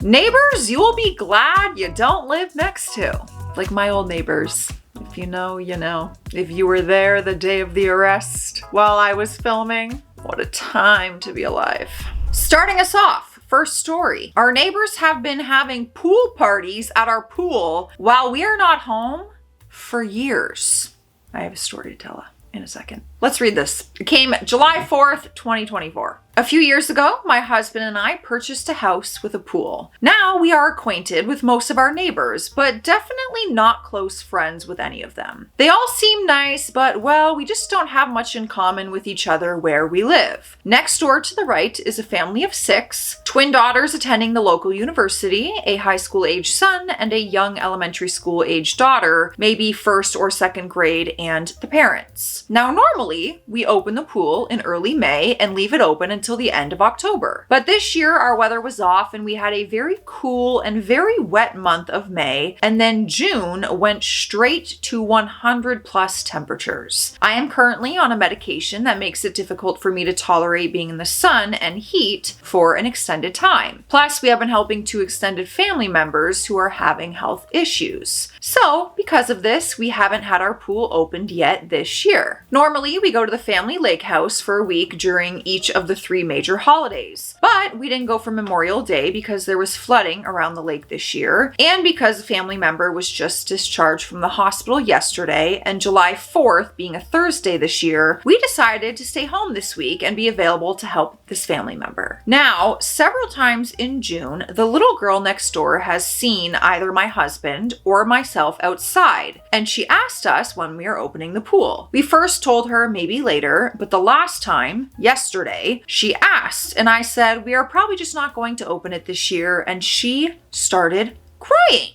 Neighbors you will be glad you don't live next to. Like my old neighbors. If you know, you know. If you were there the day of the arrest while I was filming, what a time to be alive. Starting us off, first story. Our neighbors have been having pool parties at our pool while we are not home for years. I have a story to tell in a second. Let's read this. It came July 4th, 2024. A few years ago, my husband and I purchased a house with a pool. Now we are acquainted with most of our neighbors, but definitely not close friends with any of them. They all seem nice, but well, we just don't have much in common with each other where we live. Next door to the right is a family of 6, twin daughters attending the local university, a high school age son, and a young elementary school age daughter, maybe first or second grade, and the parents. Now normally, we open the pool in early May and leave it open until the end of October. But this year our weather was off and we had a very cool and very wet month of May, and then June went straight to 100 plus temperatures. I am currently on a medication that makes it difficult for me to tolerate being in the sun and heat for an extended time. Plus, we have been helping 2 extended family members who are having health issues. So, because of this, we haven't had our pool opened yet this year. Normally, we go to the family lake house for a week during each of the 3 major holidays. But we didn't go for Memorial Day because there was flooding around the lake this year, and because a family member was just discharged from the hospital yesterday, and July 4th being a Thursday this year, we decided to stay home this week and be available to help this family member. Now, several times in June, the little girl next door has seen either my husband or myself outside, and she asked us when we are opening the pool. We first told her maybe later, but the last time, yesterday, she asked, and I said, we are probably just not going to open it this year, and she started crying.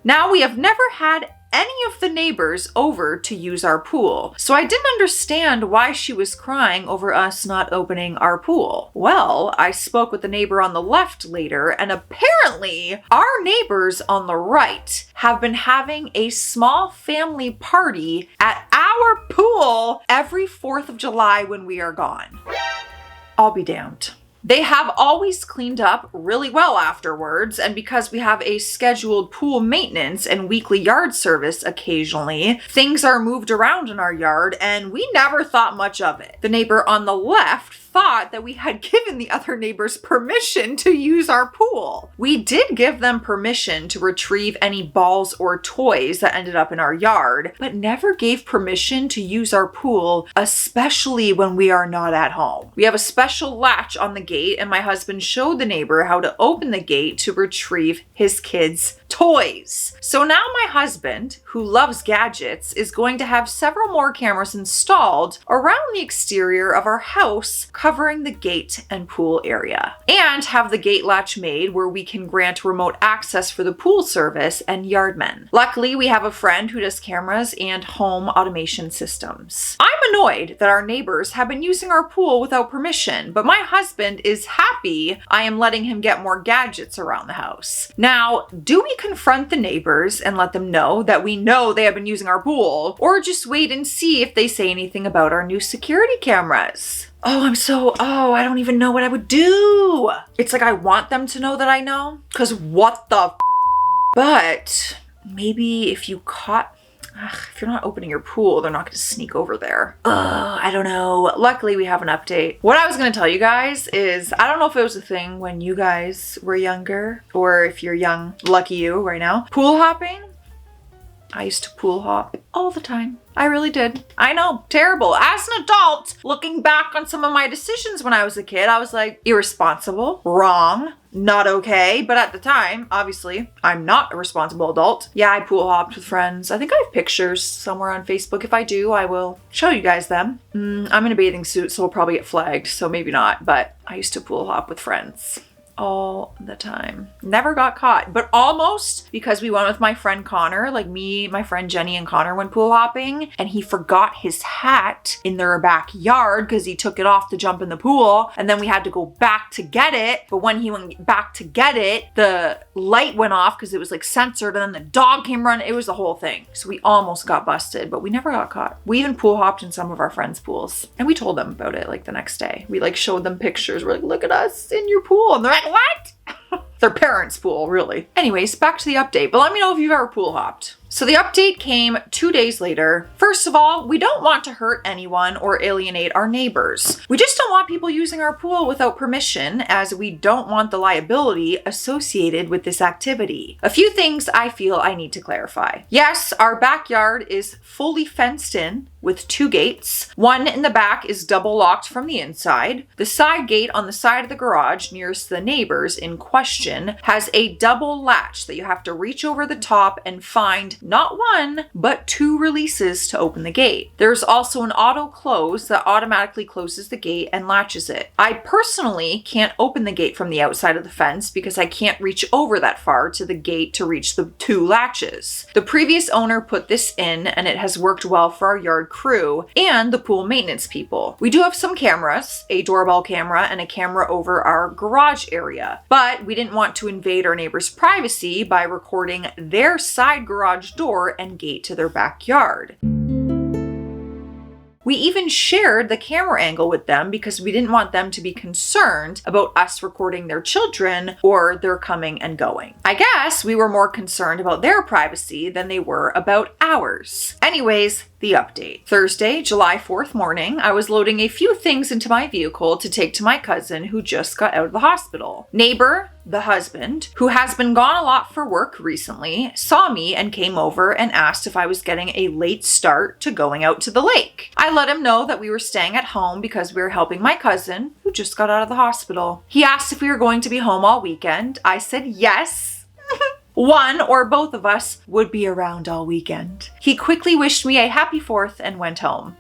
Now, we have never had any of the neighbors over to use our pool, so I didn't understand why she was crying over us not opening our pool. Well, I spoke with the neighbor on the left later, and apparently our neighbors on the right have been having a small family party at our pool every 4th of July when we are gone. I'll be damned. They have always cleaned up really well afterwards, and because we have a scheduled pool maintenance and weekly yard service occasionally, things are moved around in our yard, and we never thought much of it. The neighbor on the left thought that we had given the other neighbors permission to use our pool. We did give them permission to retrieve any balls or toys that ended up in our yard, but never gave permission to use our pool, especially when we are not at home. We have a special latch on the gate, and my husband showed the neighbor how to open the gate to retrieve his kids' toys. So now my husband, who loves gadgets, is going to have several more cameras installed around the exterior of our house, covering the gate and pool area, and have the gate latch made where we can grant remote access for the pool service and yardmen. Luckily, we have a friend who does cameras and home automation systems. I'm annoyed that our neighbors have been using our pool without permission, but my husband is happy I am letting him get more gadgets around the house. Now, do we confront the neighbors and let them know that we know they have been using our pool, or just wait and see if they say anything about our new security cameras? I don't even know what I would do. It's like I want them to know that I know, because what the f? But maybe if you caught, if you're not opening your pool, they're not going to sneak over there. I don't know. Luckily, we have an update. What I was going to tell you guys is, I don't know if it was a thing when you guys were younger, or if you're young, lucky you right now. Pool hopping? I used to pool hop all the time. I really did. I know, terrible. As an adult, looking back on some of my decisions when I was a kid, I was like, irresponsible, wrong, not okay. But at the time, obviously, I'm not a responsible adult. Yeah, I pool hopped with friends. I think I have pictures somewhere on Facebook. If I do, I will show you guys them. I'm in a bathing suit, so we'll probably get flagged, so maybe not. But I used to pool hop with friends all the time. Never got caught, but almost, because we went with my friend Connor, like me, my friend Jenny and Connor went pool hopping, and he forgot his hat in their backyard because he took it off to jump in the pool, and then we had to go back to get it. But when he went back to get it, the light went off because it was like censored, and then the dog came running. It was the whole thing. So we almost got busted, but we never got caught. We even pool hopped in some of our friends' pools, and we told them about it like the next day. We like showed them pictures. We're like, look at us in your pool, and they're like, What? Their parents' pool, really. Anyways, back to the update, but let me know if you've ever pool hopped. So the update came 2 days later. First of all, we don't want to hurt anyone or alienate our neighbors. We just don't want people using our pool without permission, as we don't want the liability associated with this activity. A few things I feel I need to clarify. Yes, our backyard is fully fenced in with 2 gates. One in the back is double locked from the inside. The side gate on the side of the garage nearest the neighbors in question has a double latch that you have to reach over the top and find not 1, but 2 releases to open the gate. There's also an auto close that automatically closes the gate and latches it. I personally can't open the gate from the outside of the fence because I can't reach over that far to the gate to reach the 2 latches. The previous owner put this in and it has worked well for our yard crew and the pool maintenance people. We do have some cameras, a doorbell camera and a camera over our garage area, but we didn't want to invade our neighbor's privacy by recording their side garage door and gate to their backyard. We even shared the camera angle with them because we didn't want them to be concerned about us recording their children or their coming and going. I guess we were more concerned about their privacy than they were about ours. Anyways, the update. Thursday, July 4th morning, I was loading a few things into my vehicle to take to my cousin who just got out of the hospital. Neighbor, the husband, who has been gone a lot for work recently, saw me and came over and asked if I was getting a late start to going out to the lake. I let him know that we were staying at home because we were helping my cousin who just got out of the hospital. He asked if we were going to be home all weekend. I said yes. One or both of us would be around all weekend. He quickly wished me a happy 4th and went home.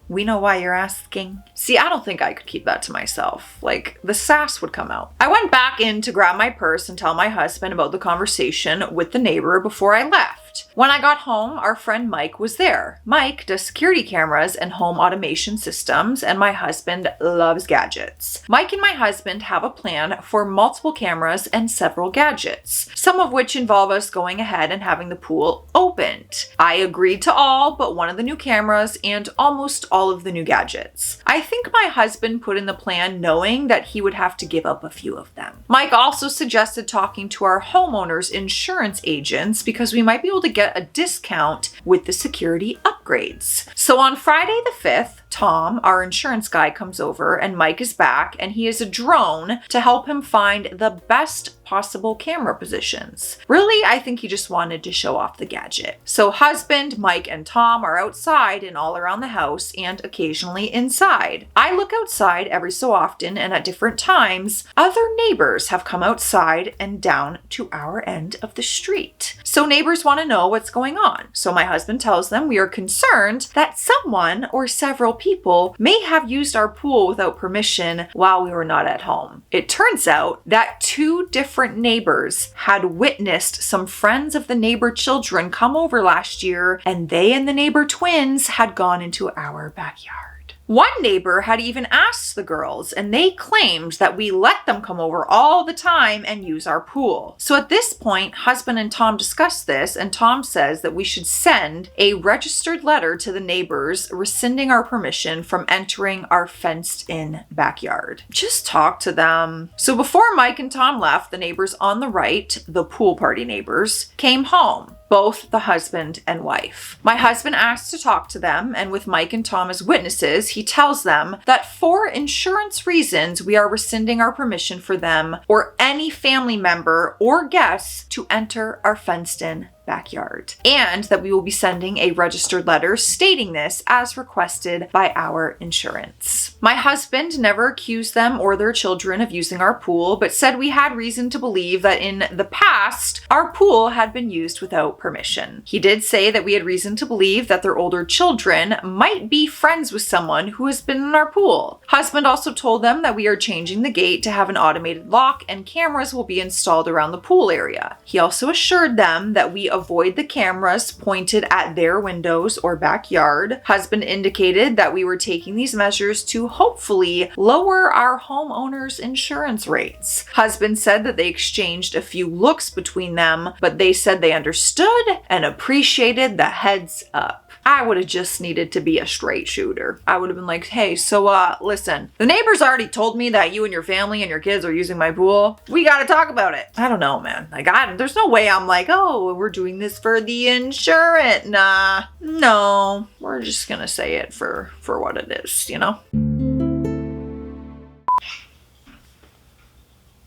We know why you're asking. See, I don't think I could keep that to myself. Like, the sass would come out. I went back in to grab my purse and tell my husband about the conversation with the neighbor before I left. When I got home, our friend Mike was there. Mike does security cameras and home automation systems, and my husband loves gadgets. Mike and my husband have a plan for multiple cameras and several gadgets, some of which involve us going ahead and having the pool opened. I agreed to all but one of the new cameras and almost all of the new gadgets. I think my husband put in the plan knowing that he would have to give up a few of them. Mike also suggested talking to our homeowners' insurance agents because we might be able to get a discount with the security upgrades. So on Friday the 5th, Tom, our insurance guy, comes over and Mike is back and he has a drone to help him find the best possible camera positions. Really, I think he just wanted to show off the gadget. So husband, Mike, and Tom are outside and all around the house and occasionally inside. I look outside every so often and at different times, other neighbors have come outside and down to our end of the street. So neighbors want to know what's going on. So my husband tells them we are concerned that someone or several people may have used our pool without permission while we were not at home. It turns out that 2 different neighbors had witnessed some friends of the neighbor children come over last year, and they and the neighbor twins had gone into our backyard. One neighbor had even asked the girls, and they claimed that we let them come over all the time and use our pool. So at this point, husband and Tom discuss this, and Tom says that we should send a registered letter to the neighbors rescinding our permission from entering our fenced-in backyard. Just talk to them. So before Mike and Tom left, the neighbors on the right, the pool party neighbors, came home. Both the husband and wife. My husband asks to talk to them, and with Mike and Tom as witnesses, he tells them that for insurance reasons, we are rescinding our permission for them or any family member or guests to enter our fenced-in backyard, and that we will be sending a registered letter stating this as requested by our insurance. My husband never accused them or their children of using our pool, but said we had reason to believe that in the past, our pool had been used without permission. He did say that we had reason to believe that their older children might be friends with someone who has been in our pool. Husband also told them that we are changing the gate to have an automated lock and cameras will be installed around the pool area. He also assured them that we avoid the cameras pointed at their windows or backyard. Husband indicated that we were taking these measures to hopefully lower our homeowners' insurance rates. Husband said that they exchanged a few looks between them, but they said they understood and appreciated the heads up. I would have just needed to be a straight shooter. I would have been like, hey, so listen, the neighbors already told me that you and your family and your kids are using my pool. We gotta talk about it. I don't know, man. Like, there's no way I'm like, oh, we're doing this for the insurance. Nah, no, we're just gonna say it for what it is, you know?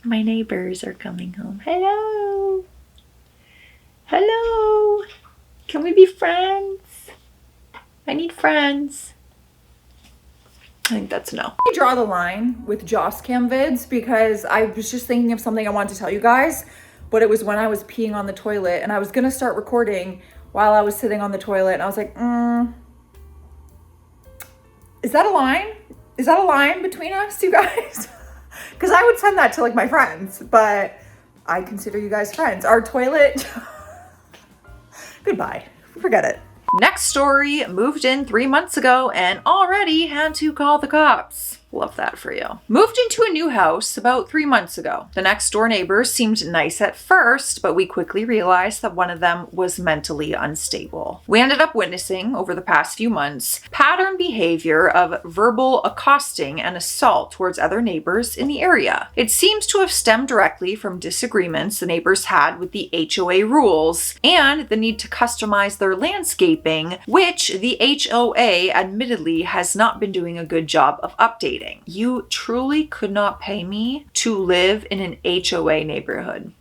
My neighbors are coming home. Hello. Hello. Can we be friends? I need friends. I think that's no. I draw the line with Joss Cam vids because I was just thinking of something I wanted to tell you guys, but it was when I was peeing on the toilet and I was gonna start recording while I was sitting on the toilet and I was like, is that a line? Is that a line between us, you guys? Because I would send that to like my friends, but I consider you guys friends. Our toilet, goodbye, forget it. Next story, moved in 3 months ago and already had to call the cops. Love that for you. Moved into a new house about 3 months ago. The next door neighbors seemed nice at first, but we quickly realized that one of them was mentally unstable. We ended up witnessing, over the past few months, pattern behavior of verbal accosting and assault towards other neighbors in the area. It seems to have stemmed directly from disagreements the neighbors had with the HOA rules and the need to customize their landscaping, which the HOA admittedly has not been doing a good job of updating. You truly could not pay me to live in an HOA neighborhood.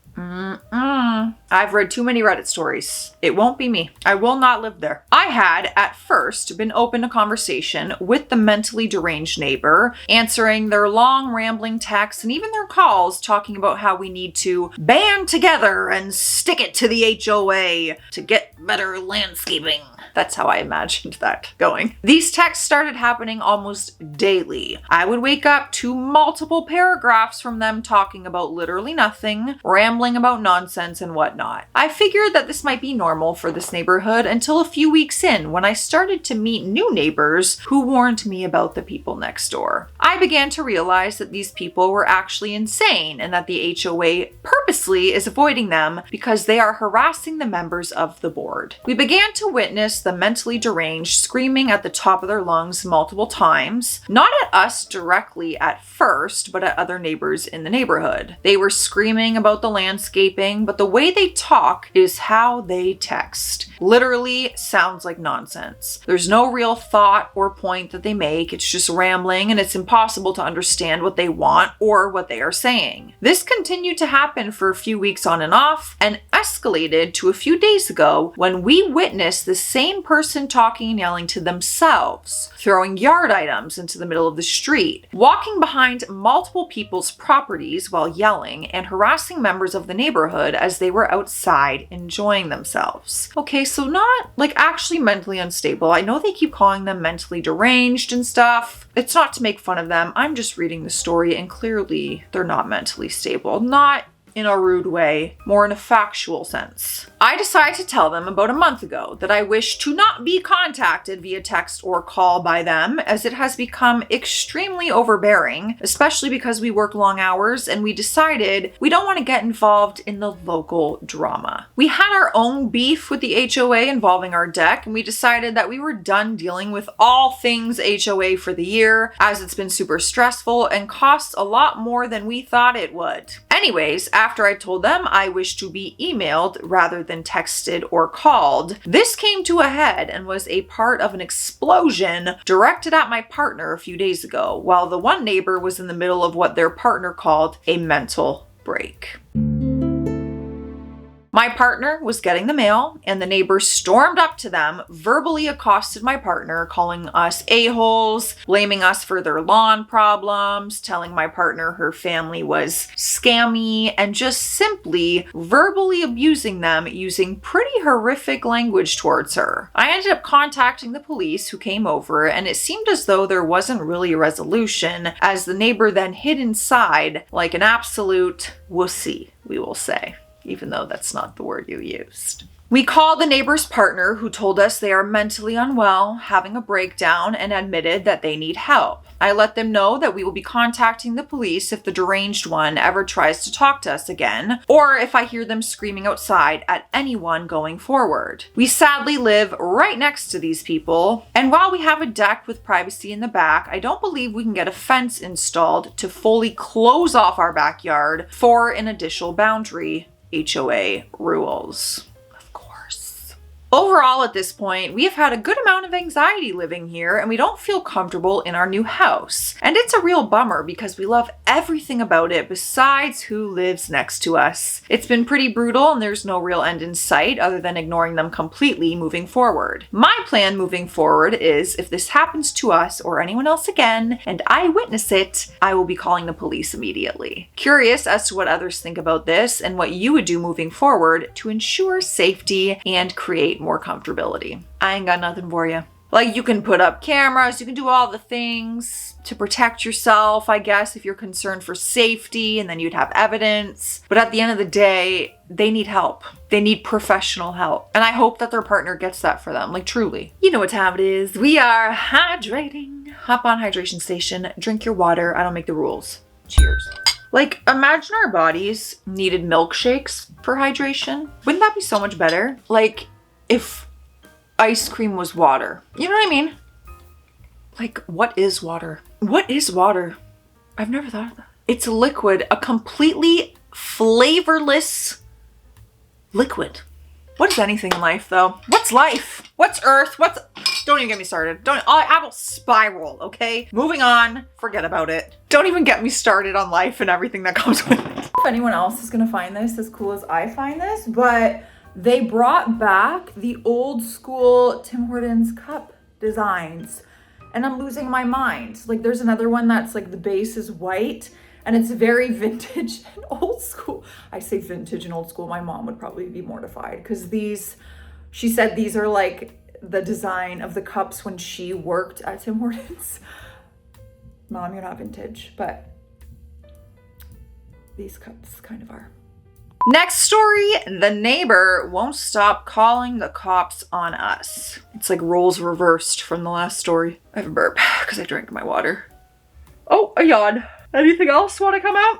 I've read too many Reddit stories. It won't be me. I will not live there. I had, at first, been open to conversation with the mentally deranged neighbor, answering their long, rambling texts and even their calls talking about how we need to band together and stick it to the HOA to get better landscaping. That's how I imagined that going. These texts started happening almost daily. I would wake up to multiple paragraphs from them talking about literally nothing, rambling about nonsense and whatnot. I figured that this might be normal for this neighborhood until a few weeks in when I started to meet new neighbors who warned me about the people next door. I began to realize that these people were actually insane and that the HOA purposely is avoiding them because they are harassing the members of the board. We began to witness the mentally deranged screaming at the top of their lungs multiple times, not at us directly at first, but at other neighbors in the neighborhood. They were screaming about the landscaping, but the way they talk is how they text. Literally sounds like nonsense. There's no real thought or point that they make. It's just rambling and it's impossible to understand what they want or what they are saying. This continued to happen for a few weeks on and off and escalated to a few days ago when we witnessed the same person talking and yelling to themselves, throwing yard items into the middle of the street, walking behind multiple people's properties while yelling, and harassing members of the neighborhood as they were outside enjoying themselves. Okay, so not like actually mentally unstable. I know they keep calling them mentally deranged and stuff. It's not to make fun of them. I'm just reading the story and clearly they're not mentally stable. Not in a rude way, more in a factual sense. I decided to tell them about a month ago that I wish to not be contacted via text or call by them, as it has become extremely overbearing, especially because we work long hours and we decided we don't want to get involved in the local drama. We had our own beef with the HOA involving our deck, and we decided that we were done dealing with all things HOA for the year, as it's been super stressful and costs a lot more than we thought it would. Anyways, after I told them I wish to be emailed rather than texted or called, this came to a head and was a part of an explosion directed at my partner a few days ago, while the one neighbor was in the middle of what their partner called a mental break. My partner was getting the mail, and the neighbor stormed up to them, verbally accosted my partner, calling us a-holes, blaming us for their lawn problems, telling my partner her family was scammy, and just simply verbally abusing them using pretty horrific language towards her. I ended up contacting the police, who came over, and it seemed as though there wasn't really a resolution, as the neighbor then hid inside like an absolute wussy, we will say. even though that's not the word you used. We called the neighbor's partner, who told us they are mentally unwell, having a breakdown, and admitted that they need help. I let them know that we will be contacting the police if the deranged one ever tries to talk to us again, or if I hear them screaming outside at anyone going forward. We sadly live right next to these people, and while we have a deck with privacy in the back, I don't believe we can get a fence installed to fully close off our backyard for an additional boundary. HOA rules. Overall, at this point, we have had a good amount of anxiety living here and we don't feel comfortable in our new house. And it's a real bummer because we love everything about it besides who lives next to us. It's been pretty brutal and there's no real end in sight other than ignoring them completely moving forward. My plan moving forward is if this happens to us or anyone else again and I witness it, I will be calling the police immediately. Curious as to what others think about this and what you would do moving forward to ensure safety and create more comfortability. I ain't got nothing for you. Like, you can put up cameras, you can do all the things to protect yourself, I guess, if you're concerned for safety, and then you'd have evidence. But at the end of the day, they need help. They need professional help. And I hope that their partner gets that for them, like truly. You know what time it is. We are hydrating. Hop on hydration station, drink your water. I don't make the rules. Cheers. Like, imagine our bodies needed milkshakes for hydration. Wouldn't that be so much better? Like, if ice cream was water. You know what I mean? Like, what is water? What is water? I've never thought of that. It's a liquid, a completely flavorless liquid. What is anything in life, though? What's life? What's Earth? Don't even get me started. I will spiral, okay? Moving on. Forget about it. Don't even get me started on life and everything that comes with it. If anyone else is gonna find this as cool as I find this, but they brought back the old school Tim Hortons cup designs and I'm losing my mind. Like, there's another one that's like the base is white and it's very vintage and old school. I say vintage and old school. My mom would probably be mortified because she said these are like the design of the cups when she worked at Tim Hortons. Mom, you're not vintage, but these cups kind of are. Next story, the neighbor won't stop calling the cops on us. It's like roles reversed from the last story. I have a burp because I drank my water. Oh, a yawn. Anything else want to come out?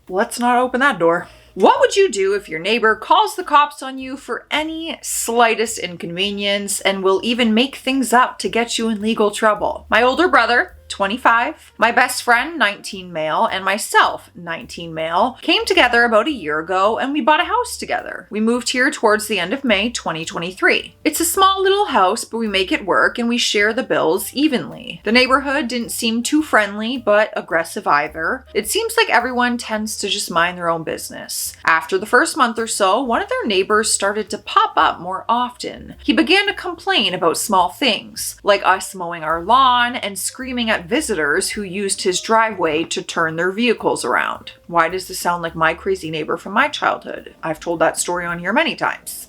Let's not open that door. What would you do if your neighbor calls the cops on you for any slightest inconvenience and will even make things up to get you in legal trouble? My older brother, 25, my best friend, 19 male, and myself, 19 male, came together about a year ago and we bought a house together. We moved here towards the end of May 2023. It's a small little house, but we make it work and we share the bills evenly. The neighborhood didn't seem too friendly, but aggressive either. It seems like everyone tends to just mind their own business. After the first month or so, one of their neighbors started to pop up more often. He began to complain about small things, like us mowing our lawn and screaming at visitors who used his driveway to turn their vehicles around. Why does this sound like my crazy neighbor from my childhood? I've told that story on here many times.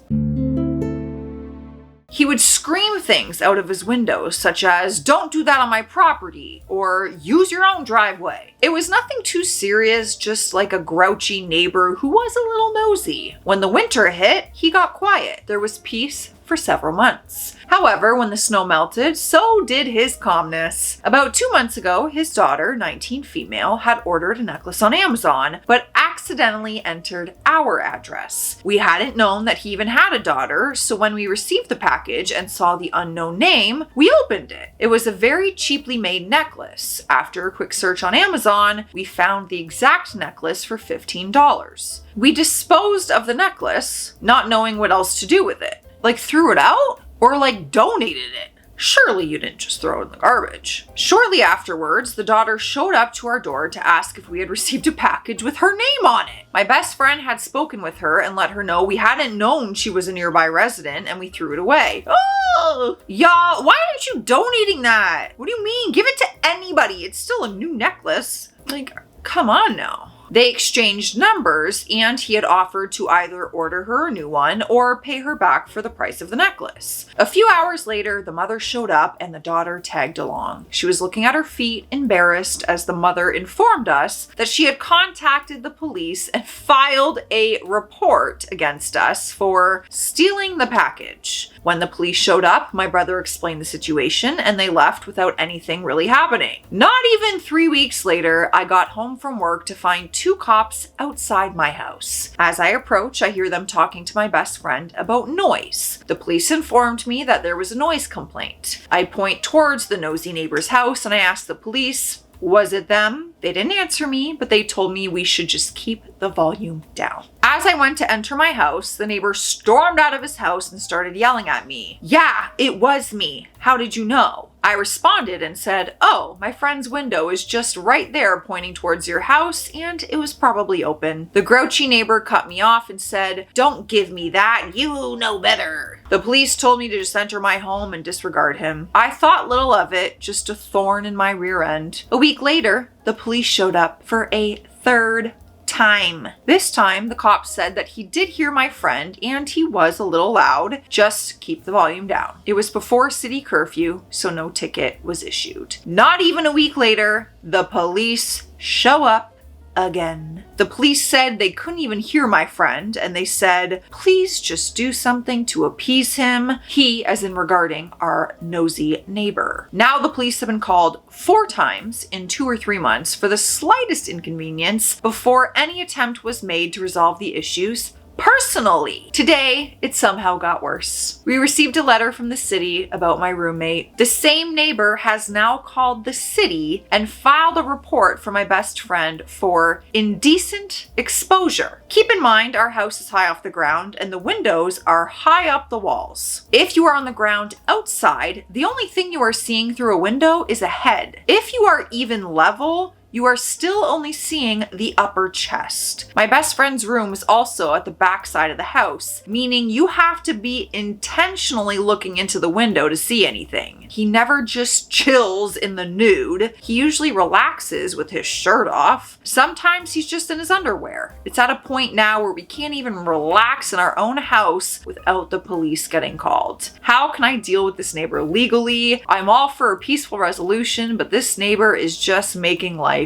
He would scream things out of his windows, such as, "Don't do that on my property," or "Use your own driveway." It was nothing too serious, just like a grouchy neighbor who was a little nosy. When the winter hit, he got quiet. There was peace for several months. However, when the snow melted, so did his calmness. About 2 months ago, his daughter, 19 female, had ordered a necklace on Amazon, but accidentally entered our address. We hadn't known that he even had a daughter, so when we received the package and saw the unknown name, we opened it. It was a very cheaply made necklace. After a quick search on Amazon, we found the exact necklace for $15. We disposed of the necklace, not knowing what else to do with it. Like, threw it out? Or like donated it? Surely you didn't just throw it in the garbage. Shortly afterwards, the daughter showed up to our door to ask if we had received a package with her name on it. My best friend had spoken with her and let her know we hadn't known she was a nearby resident and we threw it away. Oh, y'all, why aren't you donating that? What do you mean? Give it to anybody. It's still a new necklace. Like, come on now. They exchanged numbers, and he had offered to either order her a new one or pay her back for the price of the necklace. A few hours later, the mother showed up and the daughter tagged along. She was looking at her feet, embarrassed, as the mother informed us that she had contacted the police and filed a report against us for stealing the package. When the police showed up, my brother explained the situation and they left without anything really happening. Not even 3 weeks later, I got home from work to find 2 cops outside my house. As I approach, I hear them talking to my best friend about noise. The police informed me that there was a noise complaint. I point towards the nosy neighbor's house and I ask the police, was it them? They didn't answer me, but they told me we should just keep the volume down. As I went to enter my house, the neighbor stormed out of his house and started yelling at me. Yeah, it was me. How did you know? I responded and said, oh, my friend's window is just right there pointing towards your house and it was probably open. The grouchy neighbor cut me off and said, don't give me that, you know better. The police told me to just enter my home and disregard him. I thought little of it, just a thorn in my rear end. A week later, the police showed up for a third time. This time, the cop said that he did hear my friend and he was a little loud. Just keep the volume down. It was before city curfew, so no ticket was issued. Not even a week later, the police show up again. The police said they couldn't even hear my friend and they said, please just do something to appease him. He, as in regarding our nosy neighbor. Now the police have been called 4 times in 2 or 3 months for the slightest inconvenience before any attempt was made to resolve the issues personally. Today, it somehow got worse. We received a letter from the city about my roommate. The same neighbor has now called the city and filed a report for my best friend for indecent exposure. Keep in mind, our house is high off the ground and the windows are high up the walls. If you are on the ground outside, the only thing you are seeing through a window is a head. If you are even level, you are still only seeing the upper chest. My best friend's room is also at the back side of the house, meaning you have to be intentionally looking into the window to see anything. He never just chills in the nude. He usually relaxes with his shirt off. Sometimes he's just in his underwear. It's at a point now where we can't even relax in our own house without the police getting called. How can I deal with this neighbor legally? I'm all for a peaceful resolution, but this neighbor is just making life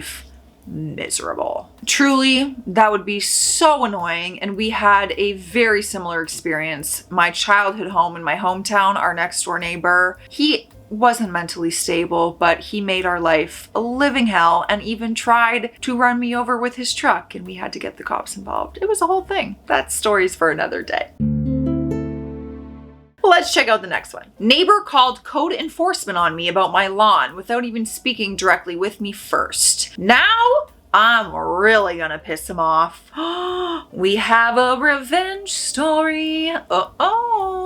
miserable. Truly, that would be so annoying, and we had a very similar experience. My childhood home in my hometown, our next door neighbor, he wasn't mentally stable, but he made our life a living hell and even tried to run me over with his truck, and we had to get the cops involved. It was a whole thing. That's stories for another day. Let's check out the next one. Neighbor called code enforcement on me about my lawn without even speaking directly with me first. Now, I'm really gonna piss him off. We have a revenge story.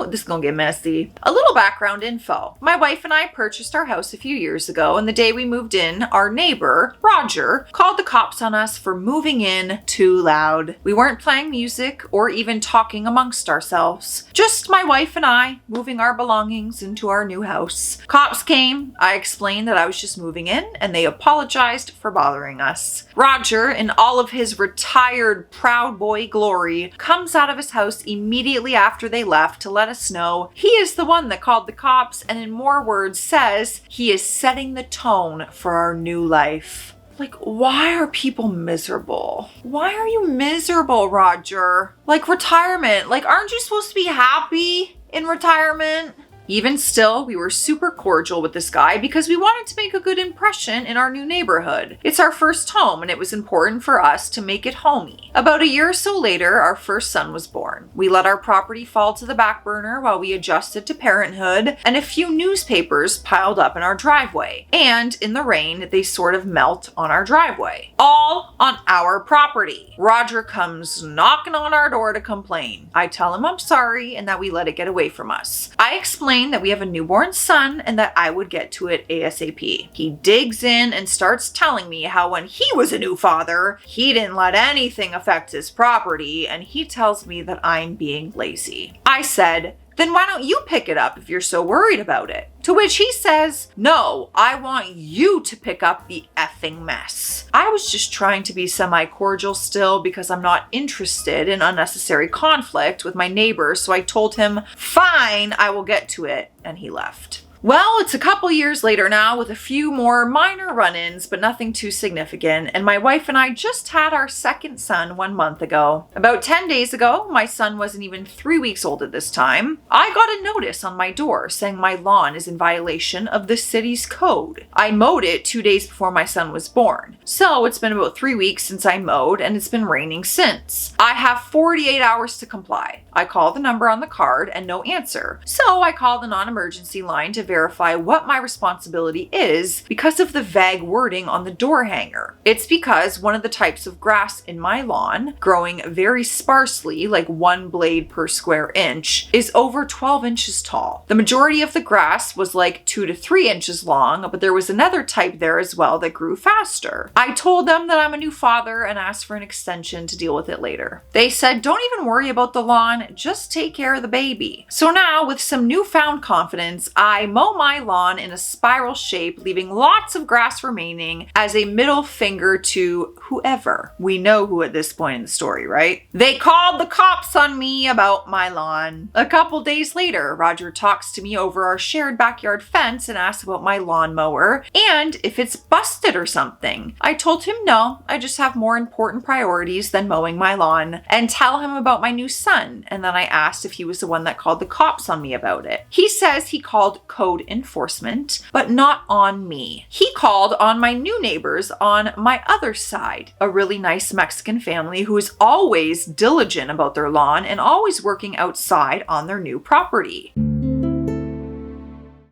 This is gonna get messy. A little background info. My wife and I purchased our house a few years ago, and the day we moved in, our neighbor, Roger, called the cops on us for moving in too loud. We weren't playing music or even talking amongst ourselves. Just my wife and I moving our belongings into our new house. Cops came, I explained that I was just moving in, and they apologized for bothering us. Roger, in all of his retired proud boy glory, comes out of his house immediately after they left to let us know he is the one that called the cops, and in more words says he is setting the tone for our new life. Like, why are people miserable? Why are you miserable, Roger? Like, retirement. Like, aren't you supposed to be happy in retirement? Even still, we were super cordial with this guy because we wanted to make a good impression in our new neighborhood. It's our first home and it was important for us to make it homey. About a year or so later, our first son was born. We let our property fall to the back burner while we adjusted to parenthood, and a few newspapers piled up in our driveway. And in the rain, they sort of melt on our driveway. All on our property. Roger comes knocking on our door to complain. I tell him I'm sorry and that we let it get away from us. I explain that we have a newborn son and that I would get to it ASAP. He digs in and starts telling me how when he was a new father, he didn't let anything affect his property, and he tells me that I'm being lazy. I said, then why don't you pick it up if you're so worried about it? To which he says, no, I want you to pick up the effing mess. I was just trying to be semi-cordial still because I'm not interested in unnecessary conflict with my neighbors, so I told him, fine, I will get to it, and he left. Well, it's a couple years later now with a few more minor run-ins, but nothing too significant, and my wife and I just had our second son 1 month ago. About 10 days ago, my son wasn't even 3 weeks old at this time, I got a notice on my door saying my lawn is in violation of the city's code. I mowed it 2 days before my son was born, so it's been about 3 weeks since I mowed, and it's been raining since. I have 48 hours to comply. I call the number on the card and no answer, so I call the non-emergency line to verify what my responsibility is because of the vague wording on the door hanger. It's because one of the types of grass in my lawn, growing very sparsely, like 1 blade per square inch, is over 12 inches tall. The majority of the grass was like 2 to 3 inches long, but there was another type there as well that grew faster. I told them that I'm a new father and asked for an extension to deal with it later. They said, don't even worry about the lawn, just take care of the baby. So now, with some newfound confidence, I mow my lawn in a spiral shape, leaving lots of grass remaining as a middle finger to whoever. We know who at this point in the story, right? They called the cops on me about my lawn. A couple days later, Roger talks to me over our shared backyard fence and asks about my lawnmower and if it's busted or something. I told him no, I just have more important priorities than mowing my lawn, and tell him about my new son, and then I asked if he was the one that called the cops on me about it. He says he called code enforcement, but not on me. He called on my new neighbors on my other side, a really nice Mexican family who is always diligent about their lawn and always working outside on their new property.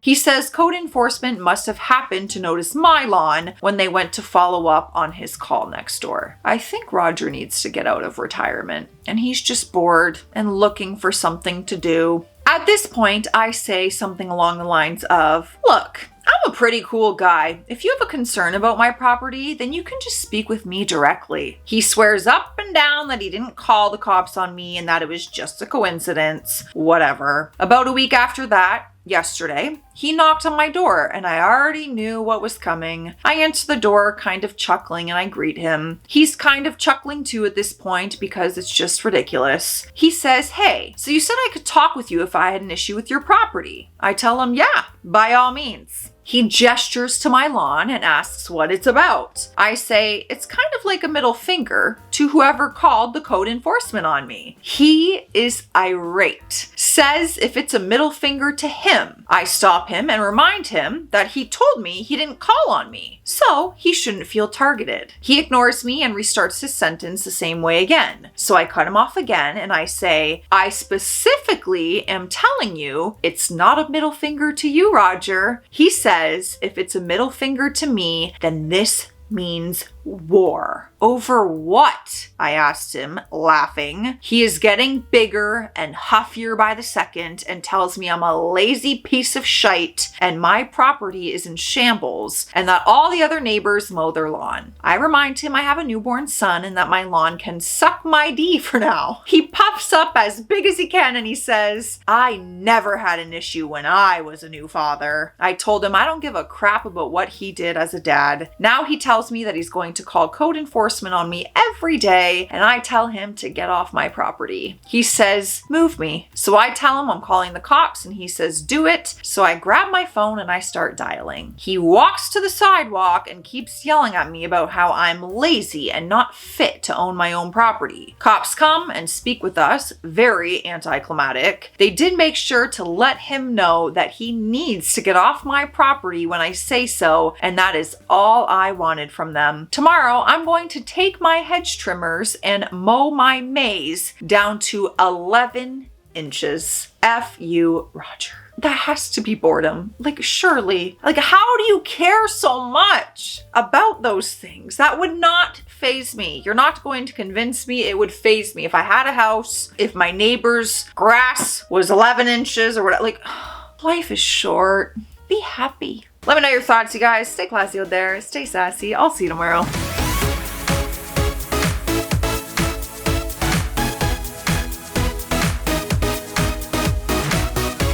He says code enforcement must have happened to notice my lawn when they went to follow up on his call next door. I think Roger needs to get out of retirement, and he's just bored and looking for something to do. At this point, I say something along the lines of, look, I'm a pretty cool guy. If you have a concern about my property, then you can just speak with me directly. He swears up and down that he didn't call the cops on me and that it was just a coincidence. Whatever. About a week after that, yesterday, he knocked on my door and I already knew what was coming. I answer the door kind of chuckling and I greet him. He's kind of chuckling too at this point because it's just ridiculous. He says, hey, so you said I could talk with you if I had an issue with your property. I tell him, yeah, by all means. He gestures to my lawn and asks what it's about. I say, it's kind of like a middle finger to whoever called the code enforcement on me. He is irate, says if it's a middle finger to him. I stop him and remind him that he told me he didn't call on me, so he shouldn't feel targeted. He ignores me and restarts his sentence the same way again. So I cut him off again and I say, I specifically am telling you it's not a middle finger to you, Roger. He says, if it's a middle finger to me, then this means war. Over what? I asked him, laughing. He is getting bigger and huffier by the second and tells me I'm a lazy piece of shite and my property is in shambles and that all the other neighbors mow their lawn. I remind him I have a newborn son and that my lawn can suck my D for now. He puffs up as big as he can and he says, I never had an issue when I was a new father. I told him I don't give a crap about what he did as a dad. Now he tells me that he's going to call code enforcement on me every day and I tell him to get off my property. He says, move me. So I tell him I'm calling the cops and he says, do it. So I grab my phone and I start dialing. He walks to the sidewalk and keeps yelling at me about how I'm lazy and not fit to own my own property. Cops come and speak with us, very anticlimactic. They did make sure to let him know that he needs to get off my property when I say so, and that is all I wanted from them. Tomorrow, I'm going to take my hedge trimmers and mow my maze down to 11 inches. F you, Roger. That has to be boredom. Like, surely. Like, how do you care so much about those things? That would not faze me. You're not going to convince me it would faze me. If I had a house, if my neighbor's grass was 11 inches or whatever, like, life is short. Be happy. Let me know your thoughts, you guys. Stay classy out there. Stay sassy. I'll see you tomorrow.